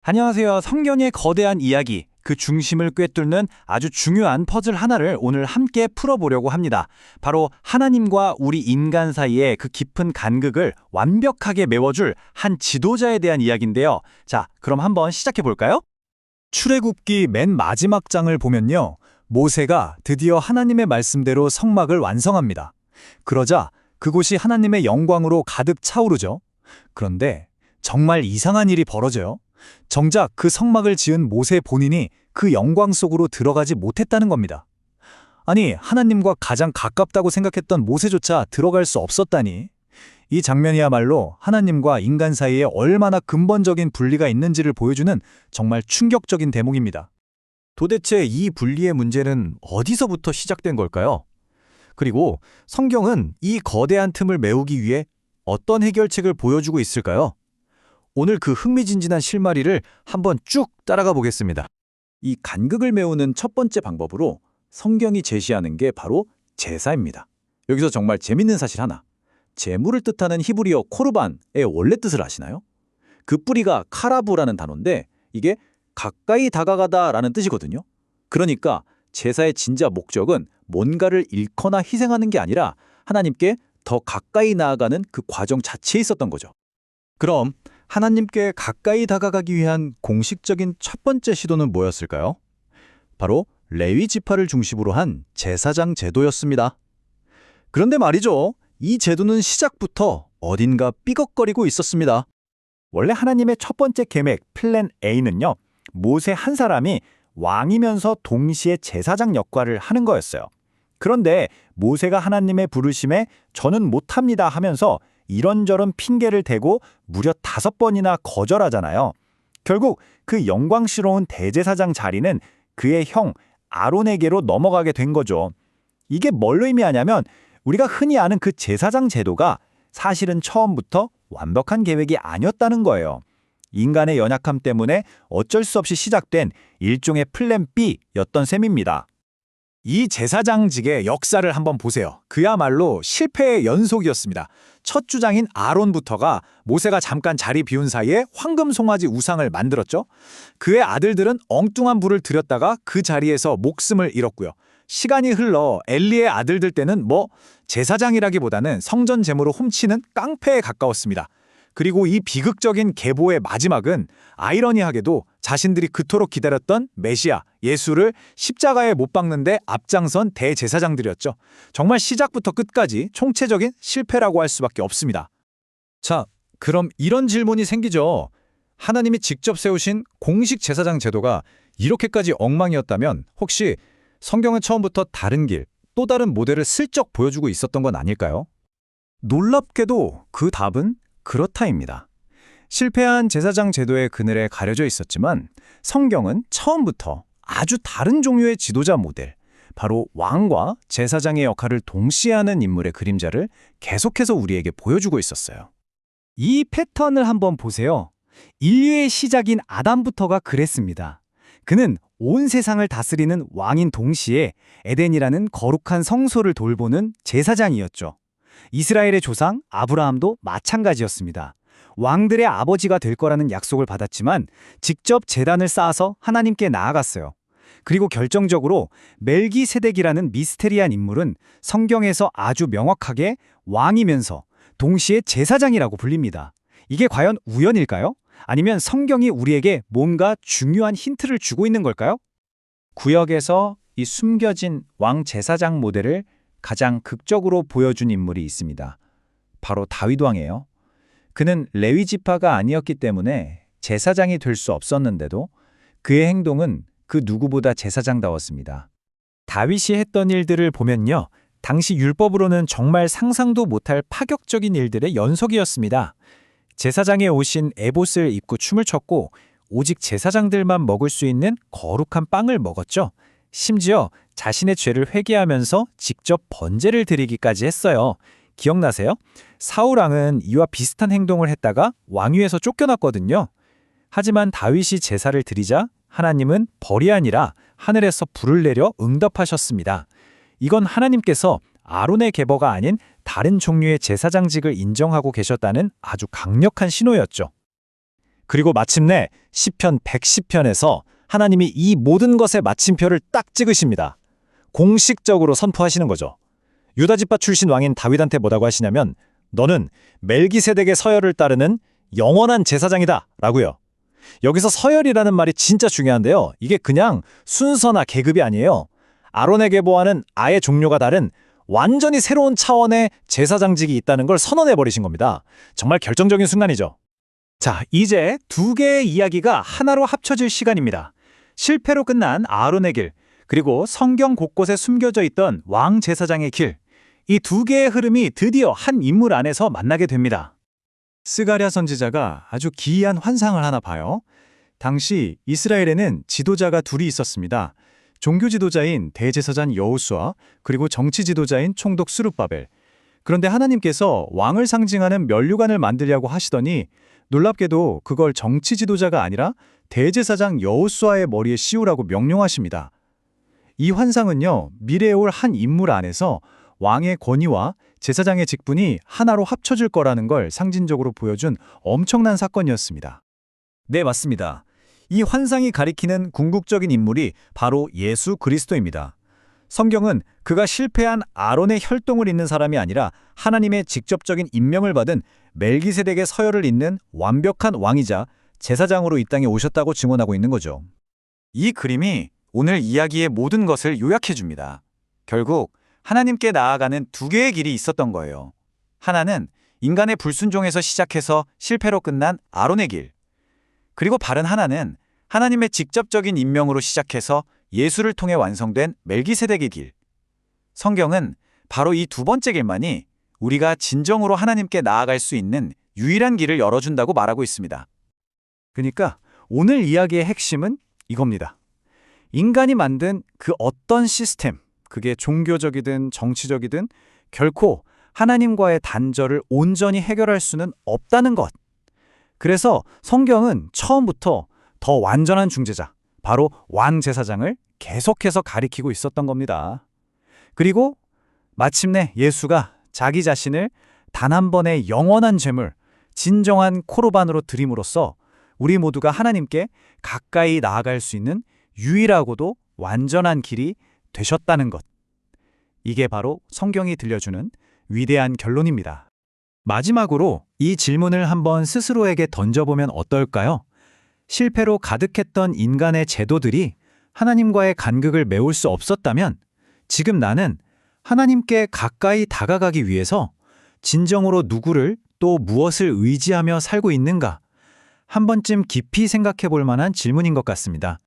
안녕하세요. 성경의 거대한 이야기, 그 중심을 꿰뚫는 아주 중요한 퍼즐 하나를 오늘 함께 풀어보려고 합니다. 바로 하나님과 우리 인간 사이의 그 깊은 간극을 완벽하게 메워줄 한 지도자에 대한 이야기인데요. 자, 그럼 한번 시작해 볼까요? 출애굽기 맨 마지막 장을 보면요. 모세가 드디어 하나님의 말씀대로 성막을 완성합니다. 그러자 그곳이 하나님의 영광으로 가득 차오르죠. 그런데 정말 이상한 일이 벌어져요. 정작 그 성막을 지은 모세 본인이 그 영광 속으로 들어가지 못했다는 겁니다. 아니, 하나님과 가장 가깝다고 생각했던 모세조차 들어갈 수 없었다니. 이 장면이야말로 하나님과 인간 사이에 얼마나 근본적인 분리가 있는지를 보여주는 정말 충격적인 대목입니다. 도대체 이 분리의 문제는 어디서부터 시작된 걸까요? 그리고 성경은 이 거대한 틈을 메우기 위해 어떤 해결책을 보여주고 있을까요? 오늘 그 흥미진진한 실마리를 한번 쭉 따라가 보겠습니다. 이 간극을 메우는 첫 번째 방법으로 성경이 제시하는 게 바로 제사입니다. 여기서 정말 재밌는 사실 하나. 제물을 뜻하는 히브리어 코르반의 원래 뜻을 아시나요? 그 뿌리가 카라브라는 단어인데 이게 가까이 다가가다라는 뜻이거든요. 그러니까 제사의 진짜 목적은 뭔가를 잃거나 희생하는 게 아니라 하나님께 더 가까이 나아가는 그 과정 자체에 있었던 거죠. 그럼 하나님께 가까이 다가가기 위한 공식적인 첫 번째 시도는 뭐였을까요? 바로 레위 지파를 중심으로 한 제사장 제도였습니다. 그런데 말이죠. 이 제도는 시작부터 어딘가 삐걱거리고 있었습니다. 원래 하나님의 첫 번째 계획, 플랜 A는요. 모세 한 사람이 왕이면서 동시에 제사장 역할을 하는 거였어요. 그런데 모세가 하나님의 부르심에 저는 못합니다 하면서 이런저런 핑계를 대고 무려 5번이나 거절하잖아요. 결국 그 영광스러운 대제사장 자리는 그의 형 아론에게로 넘어가게 된 거죠. 이게 뭘 의미하냐면 우리가 흔히 아는 그 제사장 제도가 사실은 처음부터 완벽한 계획이 아니었다는 거예요. 인간의 연약함 때문에 어쩔 수 없이 시작된 일종의 플랜 B였던 셈입니다. 이 제사장직의 역사를 한번 보세요. 그야말로 실패의 연속이었습니다. 첫 주장인 아론부터가 모세가 잠깐 자리 비운 사이에 황금 송아지 우상을 만들었죠. 그의 아들들은 엉뚱한 불을 들였다가 그 자리에서 목숨을 잃었고요. 시간이 흘러 엘리의 아들들 때는 제사장이라기보다는 성전 제물을 훔치는 깡패에 가까웠습니다. 그리고 이 비극적인 계보의 마지막은 아이러니하게도 자신들이 그토록 기다렸던 메시아, 예수를 십자가에 못 박는데 앞장선 대제사장들이었죠. 정말 시작부터 끝까지 총체적인 실패라고 할 수밖에 없습니다. 자, 그럼 이런 질문이 생기죠. 하나님이 직접 세우신 공식 제사장 제도가 이렇게까지 엉망이었다면 혹시 성경은 처음부터 다른 길, 또 다른 모델을 슬쩍 보여주고 있었던 건 아닐까요? 놀랍게도 그 답은 그렇다입니다. 실패한 제사장 제도의 그늘에 가려져 있었지만 성경은 처음부터 아주 다른 종류의 지도자 모델, 바로 왕과 제사장의 역할을 동시에 하는 인물의 그림자를 계속해서 우리에게 보여주고 있었어요. 이 패턴을 한번 보세요. 인류의 시작인 아담부터가 그랬습니다. 그는 온 세상을 다스리는 왕인 동시에 에덴이라는 거룩한 성소를 돌보는 제사장이었죠. 이스라엘의 조상 아브라함도 마찬가지였습니다. 왕들의 아버지가 될 거라는 약속을 받았지만 직접 제단을 쌓아서 하나님께 나아갔어요. 그리고 결정적으로 멜기세덱이라는 미스테리한 인물은 성경에서 아주 명확하게 왕이면서 동시에 제사장이라고 불립니다. 이게 과연 우연일까요? 아니면 성경이 우리에게 뭔가 중요한 힌트를 주고 있는 걸까요? 구역에서 이 숨겨진 왕 제사장 모델을 가장 극적으로 보여준 인물이 있습니다. 바로 다윗 왕이에요. 그는 레위 지파가 아니었기 때문에 제사장이 될 수 없었는데도 그의 행동은 그 누구보다 제사장다웠습니다. 다윗이 했던 일들을 보면요. 당시 율법으로는 정말 상상도 못할 파격적인 일들의 연속이었습니다. 제사장의 옷인 에봇을 입고 춤을 췄고 오직 제사장들만 먹을 수 있는 거룩한 빵을 먹었죠. 심지어 자신의 죄를 회개하면서 직접 번제를 드리기까지 했어요. 기억나세요? 사울 왕은 이와 비슷한 행동을 했다가 왕위에서 쫓겨났거든요. 하지만 다윗이 제사를 드리자 하나님은 벌이 아니라 하늘에서 불을 내려 응답하셨습니다. 이건 하나님께서 아론의 계보가 아닌 다른 종류의 제사장직을 인정하고 계셨다는 아주 강력한 신호였죠. 그리고 마침내 시편 110편에서 하나님이 이 모든 것의 마침표를 딱 찍으십니다. 공식적으로 선포하시는 거죠. 유다지파 출신 왕인 다윗한테 뭐라고 하시냐면 너는 멜기세덱의 서열을 따르는 영원한 제사장이다 라고요. 여기서 서열이라는 말이 진짜 중요한데요. 이게 그냥 순서나 계급이 아니에요. 아론에게 보아는 아예 종료가 다른 완전히 새로운 차원의 제사장직이 있다는 걸 선언해버리신 겁니다. 정말 결정적인 순간이죠. 자, 이제 두 개의 이야기가 하나로 합쳐질 시간입니다. 실패로 끝난 아론의 길, 그리고 성경 곳곳에 숨겨져 있던 왕 제사장의 길. 이 두 개의 흐름이 드디어 한 인물 안에서 만나게 됩니다. 스가랴 선지자가 아주 기이한 환상을 하나 봐요. 당시 이스라엘에는 지도자가 둘이 있었습니다. 종교 지도자인 대제사장 여호수아, 그리고 정치 지도자인 총독 스룹바벨. 그런데 하나님께서 왕을 상징하는 면류관을 만들려고 하시더니 놀랍게도 그걸 정치 지도자가 아니라 대제사장 여호수아의 머리에 씌우라고 명령하십니다. 이 환상은요, 미래에 올 한 인물 안에서 왕의 권위와 제사장의 직분이 하나로 합쳐질 거라는 걸 상징적으로 보여준 엄청난 사건이었습니다. 네, 맞습니다. 이 환상이 가리키는 궁극적인 인물이 바로 예수 그리스도입니다. 성경은 그가 실패한 아론의 혈통을 잇는 사람이 아니라 하나님의 직접적인 임명을 받은 멜기세덱의 서열을 잇는 완벽한 왕이자 제사장으로 이 땅에 오셨다고 증언하고 있는 거죠. 이 그림이 오늘 이야기의 모든 것을 요약해 줍니다. 결국 하나님께 나아가는 두 개의 길이 있었던 거예요. 하나는 인간의 불순종에서 시작해서 실패로 끝난 아론의 길. 그리고 바른 하나는 하나님의 직접적인 임명으로 시작해서 예수를 통해 완성된 멜기세덱의 길. 성경은 바로 이 두 번째 길만이 우리가 진정으로 하나님께 나아갈 수 있는 유일한 길을 열어준다고 말하고 있습니다. 그러니까 오늘 이야기의 핵심은 이겁니다. 인간이 만든 그 어떤 시스템, 그게 종교적이든 정치적이든 결코 하나님과의 단절을 온전히 해결할 수는 없다는 것. 그래서 성경은 처음부터 더 완전한 중재자, 바로 왕제사장을 계속해서 가리키고 있었던 겁니다. 그리고 마침내 예수가 자기 자신을 단 한 번의 영원한 제물, 진정한 코르반으로 드림으로써 우리 모두가 하나님께 가까이 나아갈 수 있는 유일하고도 완전한 길이 되셨다는 것. 이게 바로 성경이 들려주는 위대한 결론입니다. 마지막으로 이 질문을 한번 스스로에게 던져보면 어떨까요? 실패로 가득했던 인간의 제도들이 하나님과의 간극을 메울 수 없었다면 지금 나는 하나님께 가까이 다가가기 위해서 진정으로 누구를 또 무엇을 의지하며 살고 있는가? 한 번쯤 깊이 생각해 볼 만한 질문인 것 같습니다.